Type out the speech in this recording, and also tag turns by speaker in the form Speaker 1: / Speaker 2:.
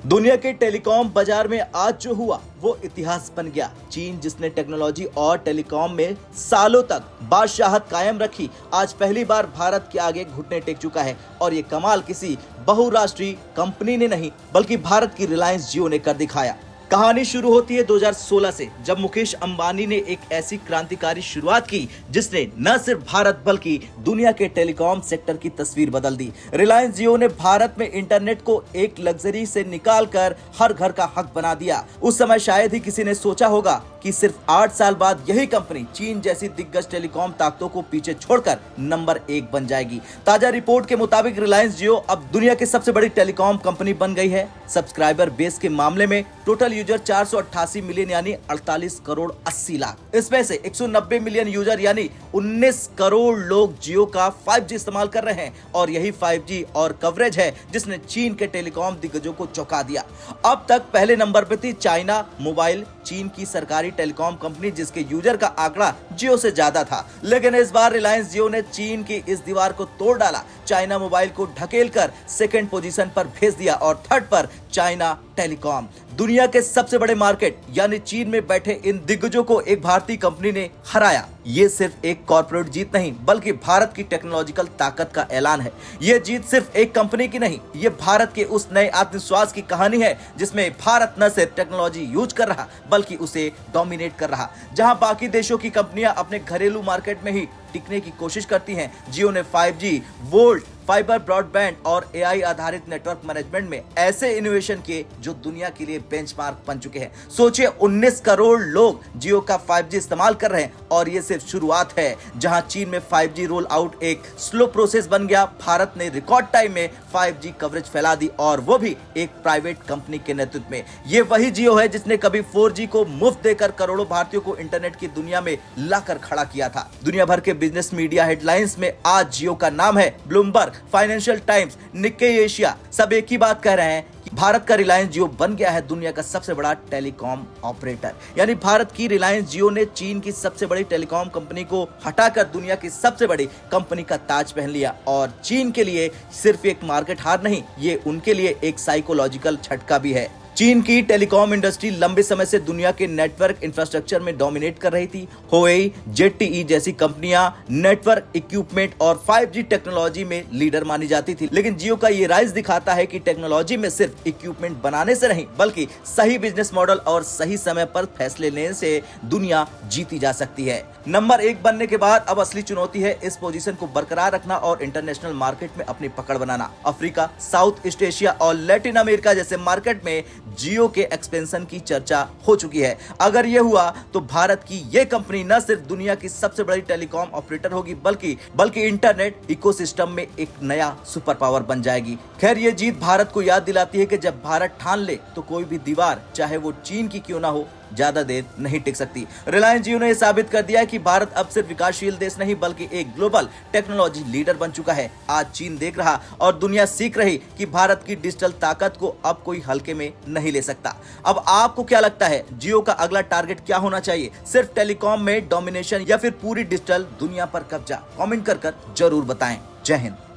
Speaker 1: दुनिया के टेलीकॉम बाजार में आज जो हुआ वो इतिहास बन गया। चीन जिसने टेक्नोलॉजी और टेलीकॉम में सालों तक बादशाहत कायम रखी, आज पहली बार भारत के आगे घुटने टेक चुका है। और ये कमाल किसी बहुराष्ट्रीय कंपनी ने नहीं बल्कि भारत की रिलायंस जियो ने कर दिखाया। कहानी शुरू होती है 2016 से, जब मुकेश अंबानी ने एक ऐसी क्रांतिकारी शुरुआत की जिसने न सिर्फ भारत बल्कि दुनिया के टेलीकॉम सेक्टर की तस्वीर बदल दी। रिलायंस जियो ने भारत में इंटरनेट को एक लग्जरी से निकालकर हर घर का हक बना दिया। उस समय शायद ही किसी ने सोचा होगा कि सिर्फ 8 साल बाद यही कंपनी चीन जैसी दिग्गज टेलीकॉम ताकतों को पीछे छोड़कर नंबर 1 बन जाएगी। ताजा रिपोर्ट के मुताबिक रिलायंस जियो अब दुनिया की सबसे बड़ी टेलीकॉम कंपनी बन गई है। सब्सक्राइबर बेस के मामले में टोटल यूजर 488 मिलियन यानी 48 करोड़ 80 लाख। इसमें से 190 मिलियन यूजर यानी 19 करोड़ लोग जियो का 5G इस्तेमाल कर रहे हैं। और यही 5G और कवरेज है जिसने चीन के टेलीकॉम दिग्गजों को चौंका दिया। अब तक पहले नंबर पर थी चाइना मोबाइल, चीन की सरकारी टेलीकॉम कंपनी जिसके यूजर का आंकड़ा जियो से ज्यादा था। लेकिन इस बार रिलायंस जियो ने चीन की इस दीवार को तोड़ डाला। चाइना मोबाइल को ढकेलकर सेकंड पोजीशन पर भेज दिया और थर्ड पर चाइना टेलीकॉम। दुनिया के सबसे बड़े मार्केट यानी चीन में बैठे इन दिग्गजों को एक भारतीय कंपनी ने हराया। ये सिर्फ एक कॉर्पोरेट जीत नहीं बल्कि भारत की टेक्नोलॉजिकल ताकत का ऐलान है। ये जीत सिर्फ एक कंपनी की नहीं, ये भारत के उस नए आत्मविश्वास की कहानी है जिसमें भारत न सिर्फ टेक्नोलॉजी यूज कर रहा बल्कि उसे डोमिनेट कर रहा। जहां बाकी देशों की कंपनियां अपने घरेलू मार्केट में ही टिकने की कोशिश करती हैं, जियो ने 5G, वोल्ट, फाइबर ब्रॉडबैंड और AI आधारित नेटवर्क मैनेजमेंट में ऐसे इनोवेशन किए जो दुनिया के लिए बेंचमार्क बन चुके हैं। सोचिए 19 करोड़ लोग जियो का 5G इस्तेमाल कर रहे हैं और ये सिर्फ शुरुआत है। जहां चीन में 5G रोल आउट एक स्लो प्रोसेस बन गया, भारत ने रिकॉर्ड टाइम में 5G कवरेज फैला दी और वो भी एक प्राइवेट कंपनी के नेतृत्व में। ये वही जियो है जिसने कभी 4G को मुफ्त देकर करोड़ों भारतीयों को इंटरनेट की दुनिया में लाकर खड़ा किया था। दुनिया भर के बिजनेस मीडिया हेडलाइंस में आज जियो का नाम है। Bloomberg, financial times, Nikkei Asia सब एक ही बात कह रहे हैं कि भारत का रिलायंस जियो बन गया है दुनिया का सबसे बड़ा टेलीकॉम ऑपरेटर। यानी भारत की रिलायंस जियो ने चीन की सबसे बड़ी टेलीकॉम कंपनी को हटाकर दुनिया की सबसे बड़ी कंपनी का ताज पहन लिया। और चीन के लिए सिर्फ एक मार्केट हार नहीं, ये उनके लिए एक साइकोलॉजिकल झटका भी है। चीन की टेलीकॉम इंडस्ट्री लंबे समय से दुनिया के नेटवर्क इंफ्रास्ट्रक्चर में डोमिनेट कर रही थी। हुawei, ZTE जैसी कंपनियां नेटवर्क इक्विपमेंट और 5G टेक्नोलॉजी में लीडर मानी जाती थी। लेकिन जियो का ये राइज दिखाता है कि टेक्नोलॉजी में सिर्फ इक्विपमेंट बनाने से नहीं बल्कि सही बिजनेस मॉडल और सही समय पर फैसले लेने से दुनिया जीती जा सकती है। नंबर 1 बनने के बाद अब असली चुनौती है इस पोजीशन को बरकरार रखना और इंटरनेशनल मार्केट में अपनी पकड़ बनाना। अफ्रीका, साउथ ईस्ट एशिया और लैटिन अमेरिका जैसे मार्केट में जियो के एक्सपेंशन की चर्चा हो चुकी है। अगर ये हुआ तो भारत की ये कंपनी न सिर्फ दुनिया की सबसे बड़ी टेलीकॉम ऑपरेटर होगी बल्कि इंटरनेट इकोसिस्टम में एक नया सुपर पावर बन जाएगी। खैर, ये जीत भारत को याद दिलाती है कि जब भारत ठान ले तो कोई भी दीवार चाहे वो चीन की क्यों ना हो ज्यादा देर नहीं टिक सकती। रिलायंस जियो ने साबित कर दिया है कि भारत अब सिर्फ विकासशील देश नहीं बल्कि एक ग्लोबल टेक्नोलॉजी लीडर बन चुका है। आज चीन देख रहा और दुनिया सीख रही कि भारत की डिजिटल ताकत को अब कोई हल्के में नहीं ले सकता। अब आपको क्या लगता है, जियो का अगला टारगेट क्या होना चाहिए? सिर्फ टेलीकॉम में डोमिनेशन या फिर पूरी डिजिटल दुनिया पर कब्जा? कमेंट कर जरूर बताएं। जय हिंद।